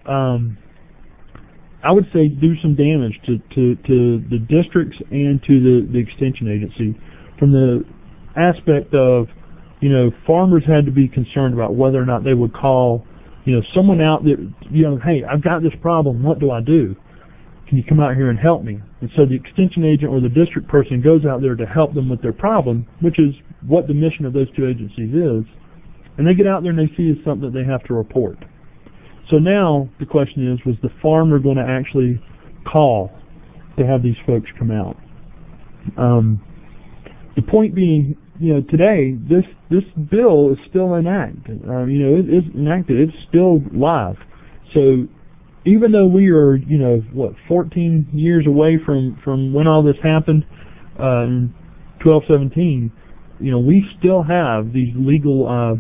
I would say, do some damage to the districts and to the extension agency, from the aspect of, you know, farmers had to be concerned about whether or not they would call, you know, someone out that, you know, hey, I've got this problem, what do I do? Can you come out here and help me? And so the extension agent or the district person goes out there to help them with their problem, which is what the mission of those two agencies is, and they get out there and they see it's something that they have to report. So now the question is, was the farmer going to actually call to have these folks come out? The point being, today this bill is still enacted. It is enacted. It's still live. So even though we are, 14 years away from when all this happened, in 1217, we still have these legal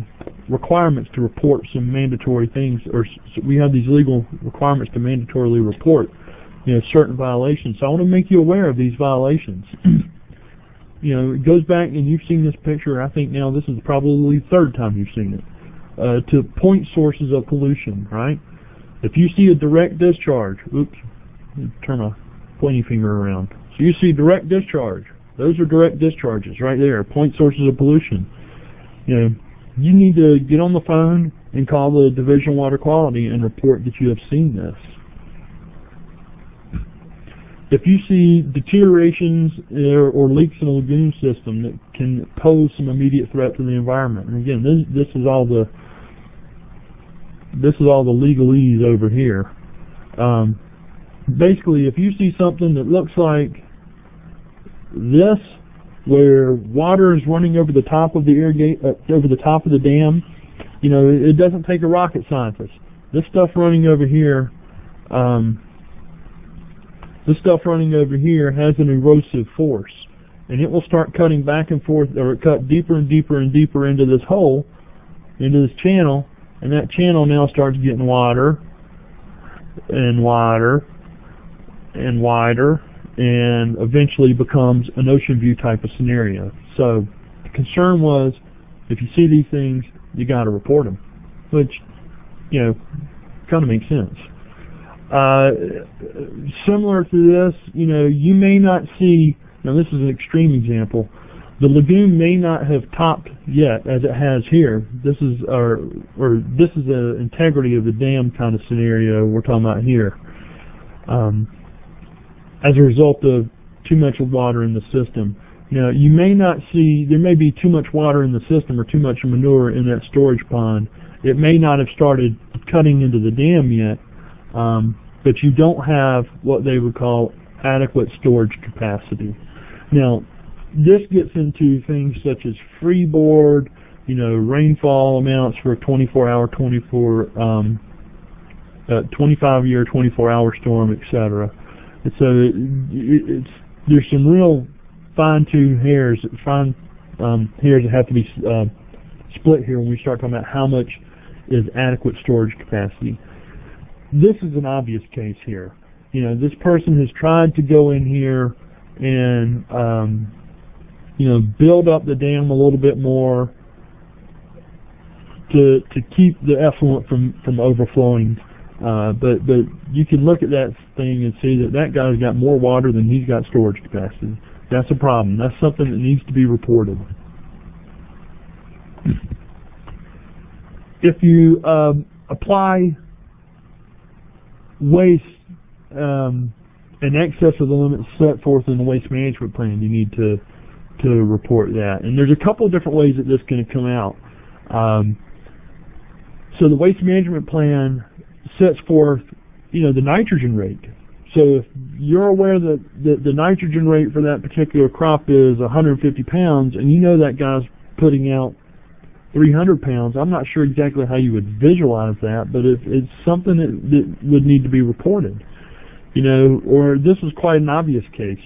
requirements to report some mandatory things, or we have these legal requirements to mandatorily report, certain violations. So I want to make you aware of these violations. It goes back, and you've seen this picture, I think now this is probably the third time you've seen it, to point sources of pollution, right? If you see a direct discharge, oops, turn my pointy finger around. So you see direct discharge. Those are direct discharges right there, point sources of pollution. You need to get on the phone and call the Division of Water Quality and report that you have seen this. If you see deteriorations or leaks in a lagoon system that can pose some immediate threat to the environment, and again, this is all the legalese over here. Basically, if you see something that looks like this, where water is running over the top of the over the top of the dam, it doesn't take a rocket scientist. This stuff running over here. This stuff running over here has an erosive force, and it will start cutting back and forth, or cut deeper and deeper and deeper into this hole, into this channel, and that channel now starts getting wider and wider and wider, and eventually becomes an ocean view type of scenario. So the concern was, if you see these things, you got to report them, which kind of makes sense. Similar to this, you may not see, now this is an extreme example, the lagoon may not have topped yet as it has here. This is this is the integrity of the dam kind of scenario we're talking about here. As a result of too much water in the system. You may not see, there may be too much water in the system or too much manure in that storage pond. It may not have started cutting into the dam yet. But you don't have what they would call adequate storage capacity. Now, this gets into things such as freeboard, rainfall amounts for a 25-year, 24-hour storm, etc. And so there's some real fine-tuned hairs that have to be split here when we start talking about how much is adequate storage capacity. This is an obvious case here. This person has tried to go in here and build up the dam a little bit more to keep the effluent from overflowing. But you can look at that thing and see that guy's got more water than he's got storage capacity. That's a problem. That's something that needs to be reported. If you apply waste in excess of the limits set forth in the waste management plan, you need to report that. And there's a couple of different ways that this is going to come out. So the waste management plan sets forth, the nitrogen rate. So if you're aware that the nitrogen rate for that particular crop is 150 pounds, and that guy's putting out 300 pounds, I'm not sure exactly how you would visualize that, but if it's something that would need to be reported, or this is quite an obvious case,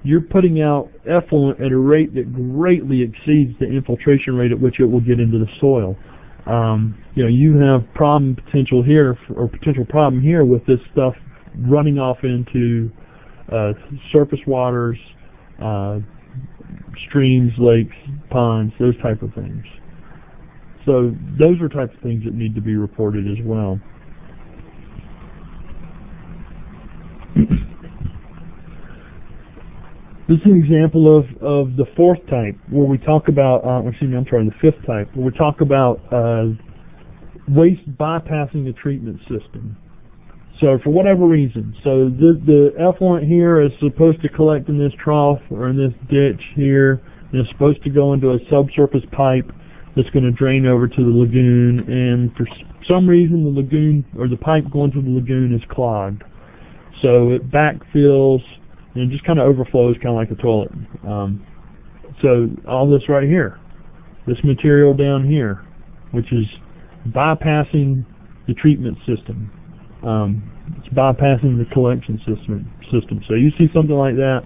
you're putting out effluent at a rate that greatly exceeds the infiltration rate at which it will get into the soil. You have potential problem here with this stuff running off into surface waters, streams, lakes, ponds, those type of things. So those are types of things that need to be reported as well. This is an example of the fourth type, where we talk about, the fifth type, where we talk about waste bypassing the treatment system. So for whatever reason, so the effluent here is supposed to collect in this trough or in this ditch here, and it's supposed to go into a subsurface pipe that's going to drain over to the lagoon, and for some reason the lagoon, or the pipe going to the lagoon, is clogged. So it backfills and it just kind of overflows, kind of like a toilet. So all this right here, this material down here, which is bypassing the treatment system. It's bypassing the collection system. So you see something like that,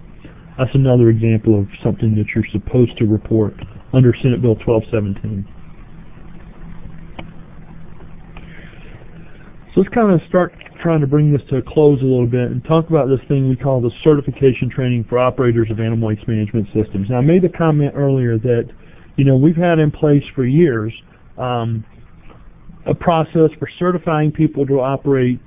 that's another example of something that you're supposed to report under Senate Bill 1217. So let's kind of start trying to bring this to a close a little bit and talk about this thing we call the certification training for operators of animal waste management systems. Now, I made the comment earlier that, you know, we've had in place for years a process for certifying people to operate,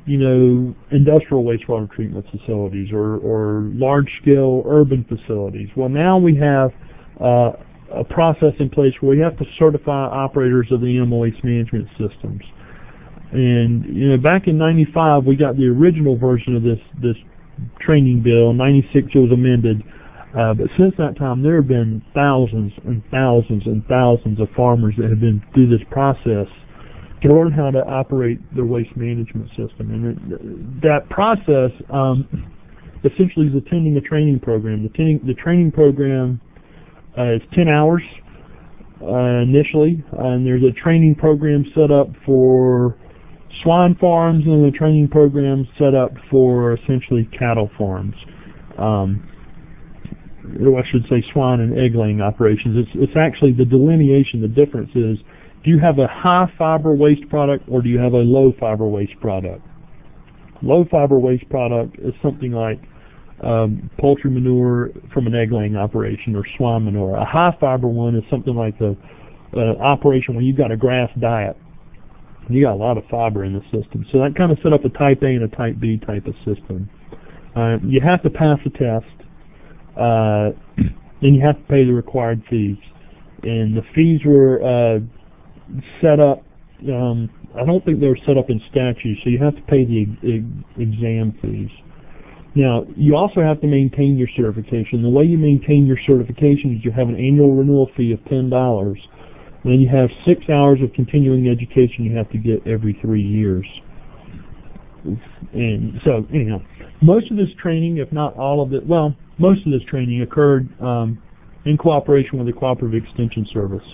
you know, industrial wastewater treatment facilities or large-scale urban facilities. Well, now we have a process in place where we have to certify operators of the animal waste management systems. And, you know, back in '95, we got the original version of this training bill. In '96, it was amended. But since that time, there have been thousands and thousands and thousands of farmers that have been through this process to learn how to operate their waste management system. And that process essentially is attending a training program. The training program is 10 hours initially, and there's a training program set up for swine farms and a training program set up for essentially cattle farms. I should say swine and egg laying operations. It's actually the delineation, the difference is, do you have a high fiber waste product or do you have a low fiber waste product? Low fiber waste product is something like poultry manure from an egg laying operation or swine manure. A high fiber one is something like the operation where you've got a grass diet. You got a lot of fiber in the system. So that kind of set up a type A and a type B type of system. You have to pass a test, and you have to pay the required fees. And the fees were set up, I don't think they were set up in statute, so you have to pay the exam fees. Now, you also have to maintain your certification. The way you maintain your certification is you have an annual renewal fee of $10. Then you have 6 hours of continuing education you have to get every 3 years. And so, anyhow, most of this training, if not all of it, well, most of this training occurred in cooperation with the Cooperative Extension Service.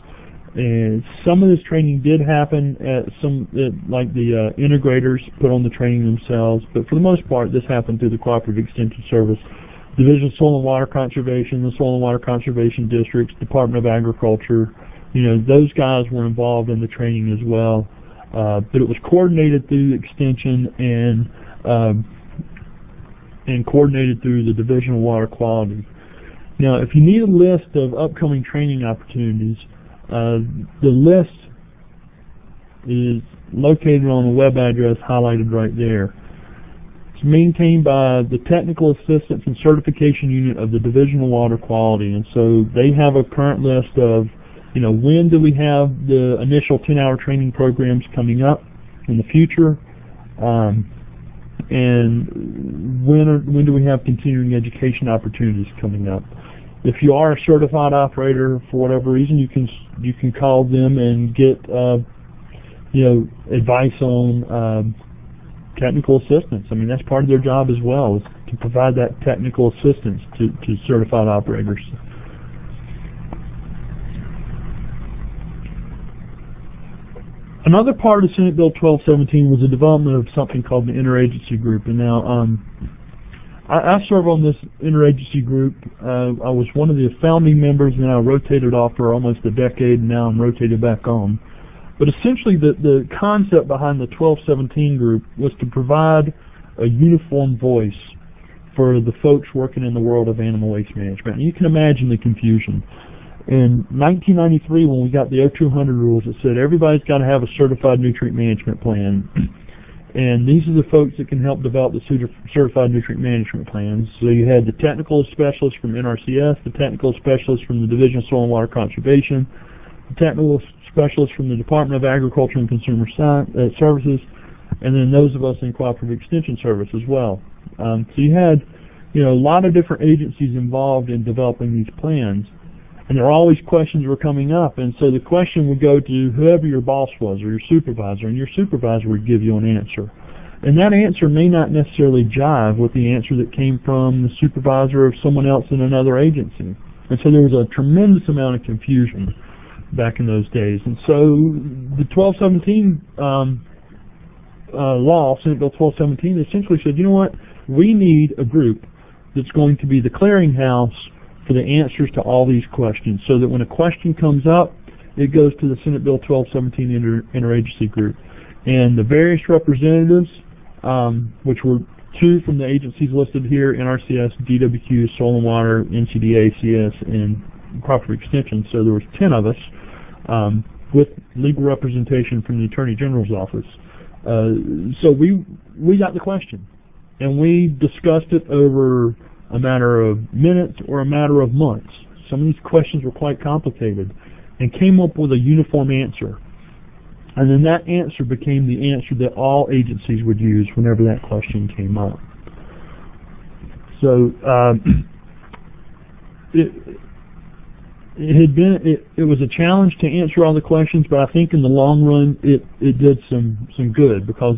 And some of this training did happen at like the integrators put on the training themselves, but for the most part, this happened through the Cooperative Extension Service, Division of Soil and Water Conservation, the Soil and Water Conservation Districts, Department of Agriculture. You know, those guys were involved in the training as well, but it was coordinated through Extension and coordinated through the Division of Water Quality. Now, if you need a list of upcoming training opportunities, the list is located on a web address highlighted right there. It's maintained by the Technical Assistance and Certification Unit of the Division of Water Quality, and so they have a current list of, you know, when do we have the initial 10-hour training programs coming up in the future, and when do we have continuing education opportunities coming up. If you are a certified operator for whatever reason, you can call them and get you know, advice on technical assistance. I mean, that's part of their job as well, is to provide that technical assistance to certified operators. Another part of Senate Bill 1217 was the development of something called the interagency group. And now I serve on this interagency group. I was one of the founding members, and I rotated off for almost a decade, and now I'm rotated back on. But essentially the concept behind the 1217 group was to provide a uniform voice for the folks working in the world of animal waste management. And you can imagine the confusion. In 1993, when we got the 0200 rules, it said everybody's got to have a certified nutrient management plan. And these are the folks that can help develop the certified nutrient management plans. So you had the technical specialists from NRCS, the technical specialists from the Division of Soil and Water Conservation, the technical specialists from the Department of Agriculture and Consumer Services, and then those of us in Cooperative Extension Service as well. So you had, you know, a lot of different agencies involved in developing these plans. And there were always questions were coming up, and so the question would go to whoever your boss was or your supervisor, and your supervisor would give you an answer. And that answer may not necessarily jive with the answer that came from the supervisor of someone else in another agency. And so there was a tremendous amount of confusion back in those days. And so the 1217 law, Senate Bill 1217, essentially said, you know what, we need a group that's going to be the clearinghouse for the answers to all these questions, so that when a question comes up, it goes to the Senate Bill 1217 interagency group. And the various representatives, which were 2 from the agencies listed here, NRCS, DWQ, Soil and Water, NCDA, CS, and Crawford Extension, so there was 10 of us, with legal representation from the Attorney General's office. So we got the question, and we discussed it over a matter of minutes or a matter of months. Some of these questions were quite complicated, and came up with a uniform answer. And then that answer became the answer that all agencies would use whenever that question came up. So it was a challenge to answer all the questions, but I think in the long run it did some good, because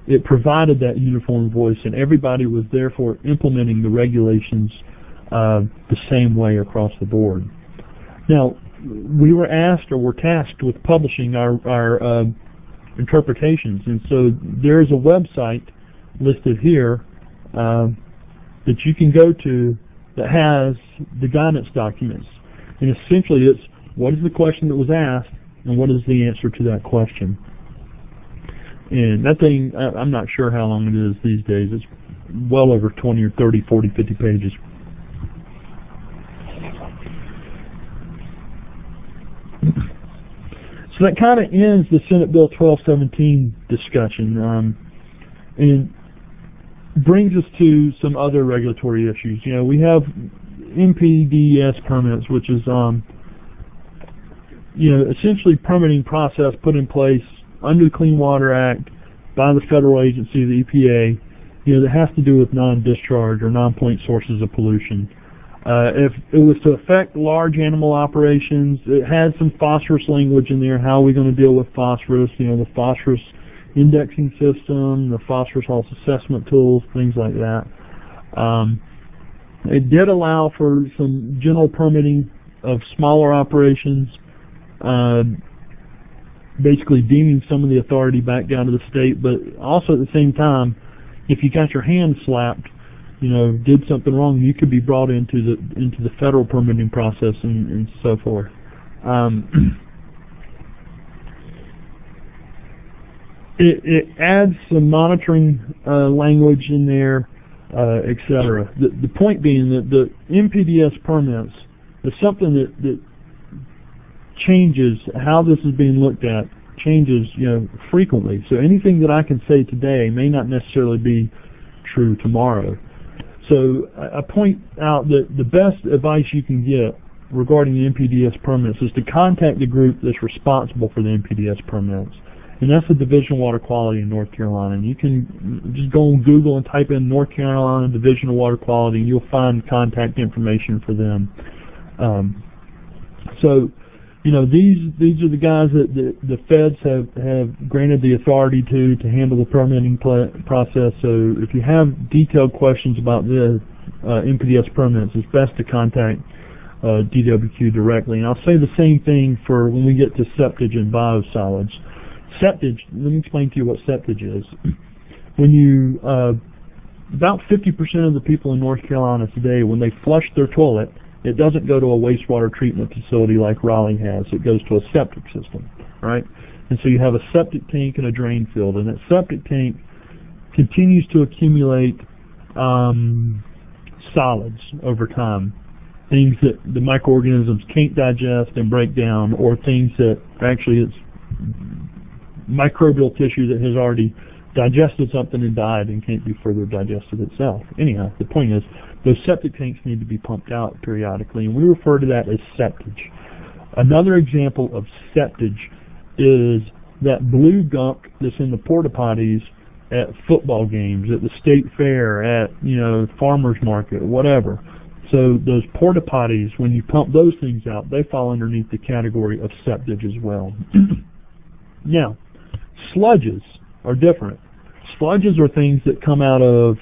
it provided that uniform voice, and everybody was therefore implementing the regulations the same way across the board. Now, we were asked, or were tasked with publishing our interpretations, and so there is a website listed here that you can go to that has the guidance documents. And essentially it's, what is the question that was asked, and what is the answer to that question? And that thing, I'm not sure how long it is these days. It's well over 20 or 30, 40, 50 pages. So that kind of ends the Senate Bill 1217 discussion, and brings us to some other regulatory issues. You know, we have NPDES permits, which is essentially permitting process put in place under the Clean Water Act by the federal agency, the EPA, that has to do with non-discharge or non-point sources of pollution. If it was to affect large animal operations, it had some phosphorus language in there. How are we going to deal with phosphorus? The phosphorus indexing system, the phosphorus loss assessment tools, things like that. It did allow for some general permitting of smaller operations, basically deeming some of the authority back down to the state, but also at the same time, if you got your hand slapped, did something wrong, you could be brought into the federal permitting process and so forth. It adds some monitoring language in there, etc. The point being that the NPDES permits is something that changes how this is being looked at, changes frequently. So anything that I can say today may not necessarily be true tomorrow. So I point out that the best advice you can get regarding the NPDES permits is to contact the group that's responsible for the NPDES permits. And that's the Division of Water Quality in North Carolina. And you can just go on Google and type in North Carolina Division of Water Quality, and you'll find contact information for them. So, these are the guys that the feds have granted the authority to handle the permitting process. So if you have detailed questions about the NPDES permits, it's best to contact DWQ directly. And I'll say the same thing for when we get to septage and biosolids. Septage, let me explain to you what septage is. When you, about 50% of the people in North Carolina today, when they flush their toilet, it doesn't go to a wastewater treatment facility like Raleigh has. It goes to a septic system, right? And so you have a septic tank and a drain field, and that septic tank continues to accumulate solids over time, things that the microorganisms can't digest and break down, or things that actually it's microbial tissue that has already digested something and died and can't be further digested itself. Anyhow, the point is, those septic tanks need to be pumped out periodically, and we refer to that as septage. Another example of septage is that blue gunk that's in the porta potties at football games, at the state fair, at farmers market, whatever. So those porta potties, when you pump those things out, they fall underneath the category of septage as well. Now, sludges are different. Sludges are things that come out of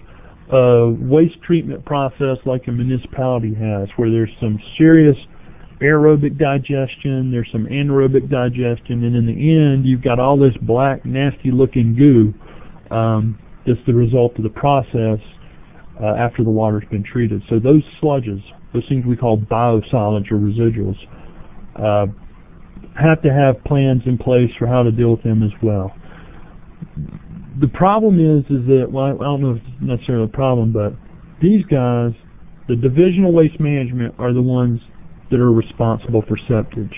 a waste treatment process like a municipality has, where there's some serious aerobic digestion, there's some anaerobic digestion, and in the end you've got all this black, nasty looking goo that's the result of the process after the water's been treated. So those sludges, those things we call biosolids or residuals, have to have plans in place for how to deal with them as well. The problem is that, well, I don't know if it's necessarily a problem, but these guys, the divisional waste management, are the ones that are responsible for septage.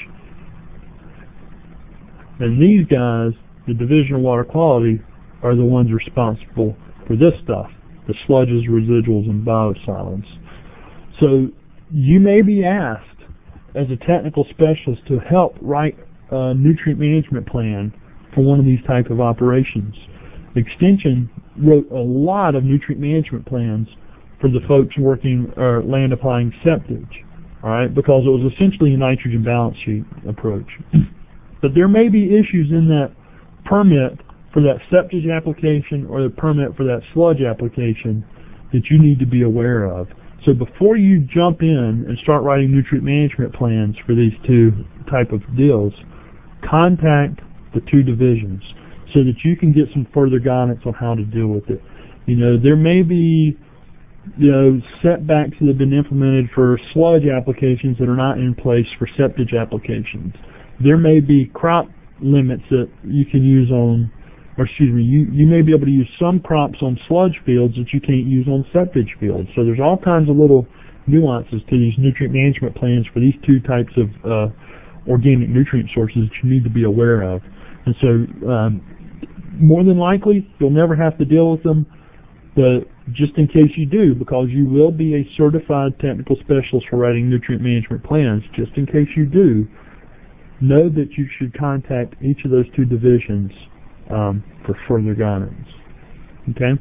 And these guys, the divisional water quality, are the ones responsible for this stuff, the sludges, residuals, and biosolids. So you may be asked as a technical specialist to help write a nutrient management plan for one of these type of operations. Extension wrote a lot of nutrient management plans for the folks working or land applying septage, all right, because it was essentially a nitrogen balance sheet approach. But there may be issues in that permit for that septage application or the permit for that sludge application that you need to be aware of. So before you jump in and start writing nutrient management plans for these two type of deals, contact the two divisions so that you can get some further guidance on how to deal with it. You know, there may be, you know, setbacks that have been implemented for sludge applications that are not in place for septage applications. There may be crop limits that you can use on, or excuse me, you may be able to use some crops on sludge fields that you can't use on septage fields. So there's all kinds of little nuances to these nutrient management plans for these two types of organic nutrient sources that you need to be aware of. And so more than likely you'll never have to deal with them, but just in case you do, because you will be a certified technical specialist for writing nutrient management plans, just in case you do, know that you should contact each of those two divisions for further guidance. Okay?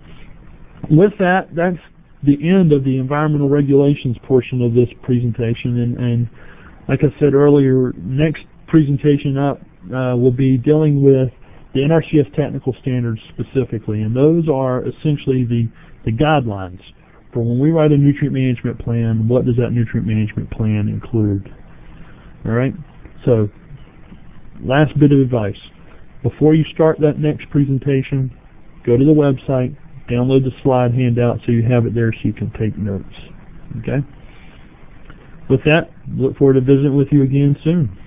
With that, that's the end of the environmental regulations portion of this presentation, and like I said earlier, next presentation up will be dealing with the NRCS technical standards specifically, and those are essentially the guidelines for when we write a nutrient management plan. What does that nutrient management plan include? All right, so last bit of advice. Before you start that next presentation, go to the website, download the slide handout so you have it there so you can take notes. Okay? With that, look forward to visiting with you again soon.